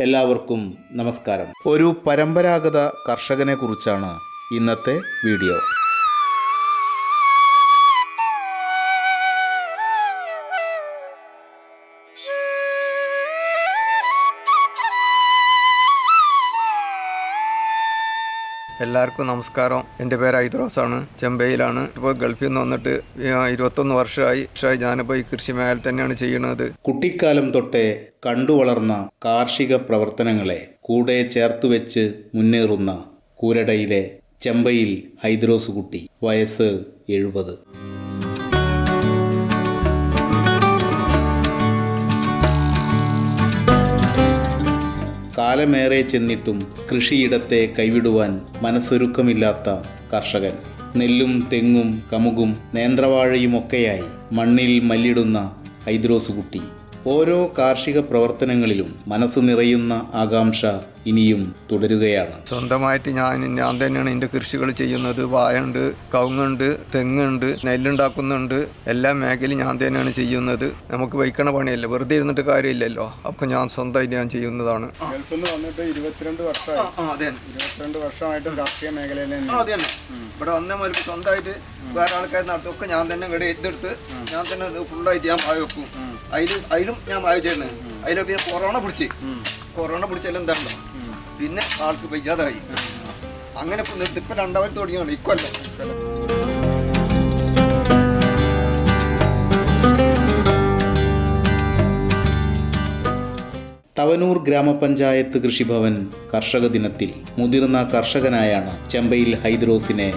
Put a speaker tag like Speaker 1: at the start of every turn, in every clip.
Speaker 1: എല്ലാവർക്കും നമസ്കാരം. ഒരു പരമ്പരാഗത കർഷകനെ കുറിച്ചാണ് ഇന്നത്തെ വീഡിയോ.
Speaker 2: എല്ലാവർക്കും നമസ്കാരം. എൻ്റെ പേര് ഐദ്രോസാണ്. ചെമ്പയിലാണ്. ഇപ്പോൾ ഗൾഫിൽ നിന്ന് വന്നിട്ട് 21 വർഷമായി. ഞാനിപ്പോൾ ഈ കൃഷി മേഖല തന്നെയാണ് ചെയ്യുന്നത്.
Speaker 1: കുട്ടിക്കാലം തൊട്ടേ കണ്ടുവളർന്ന കാർഷിക പ്രവർത്തനങ്ങളെ കൂടെ ചേർത്തുവെച്ച് മുന്നേറുന്ന കൂരടയിലെ ചെമ്പയിൽ ഹൈദ്രോസ് കുട്ടി. വയസ്സ് 70. കാലമേറെ ചെന്നിട്ടും കൃഷിയിടത്തെ കൈവിടുവാൻ മനസ്സൊരുക്കമില്ലാത്ത കർഷകൻ. നെല്ലും തെങ്ങും കമുകും നേന്ത്രവാഴയുമൊക്കെയായി മണ്ണിൽ മല്ലിടുന്ന ഹൈദ്രോസ് കുട്ടി. ഓരോ കാർഷിക പ്രവർത്തനങ്ങളിലും മനസ്സ് നിറയുന്ന ആകാംക്ഷ ഇനിയും തുടരുകയാണ്.
Speaker 2: സ്വന്തമായിട്ട് ഞാൻ തന്നെയാണ് എൻ്റെ കൃഷികൾ ചെയ്യുന്നത്. വാഴയുണ്ട്, കവുങ്ങുണ്ട്, തെങ്ങുണ്ട്, നെല്ലുണ്ടാക്കുന്നുണ്ട്. എല്ലാ മേഖലയും ഞാൻ തന്നെയാണ് ചെയ്യുന്നത്. നമുക്ക് വയ്ക്കണ പണിയല്ലേ, വെറുതെ ഇരുന്നിട്ട് കാര്യമില്ലല്ലോ. അപ്പോൾ ഞാൻ സ്വന്തമായിട്ട് ഞാൻ ചെയ്യുന്നതാണ്.
Speaker 3: ഗൾഫിൽ നിന്ന് വന്നിട്ട് 22 വർഷമായിട്ട് രാഷ്ട്രീയ മേഖലയിൽ
Speaker 2: ഇവിടെ വന്ന മുതൽ സ്വന്തമായിട്ട് വേറെ ആൾക്കാർ നടത്തുമൊക്കെ ഞാൻ തന്നെ ഇവിടെ ഏറ്റെടുത്ത് ഞാൻ തന്നെ ഫുള്ളായിട്ട് ഞാൻ വാഴ വെക്കും. അതിലും ഞാൻ വാഴ ചെയ്യുന്നത്. അതിലും പിന്നെ കൊറോണ പിടിച്ചാലും എന്താണല്ലോ, പിന്നെ ആൾക്ക് വയ്യാതായി. അങ്ങനെ ഇപ്പം 2 തുടങ്ങിയാണ് ഇക്കൊല്ലം.
Speaker 1: തവനൂർ ഗ്രാമപഞ്ചായത്ത് കൃഷിഭവൻ കർഷക ദിനത്തിൽ മുതിർന്ന കർഷകനായാണ് ചെമ്പയിൽ ഹൈദ്രോസിനെ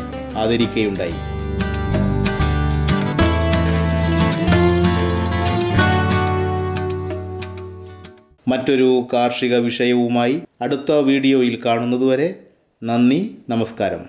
Speaker 1: ആദരിക്കുകയുണ്ടായി. മറ്റൊരു കാർഷിക വിഷയവുമായി അടുത്ത വീഡിയോയിൽ കാണുന്നതുവരെ നന്ദി, നമസ്കാരം.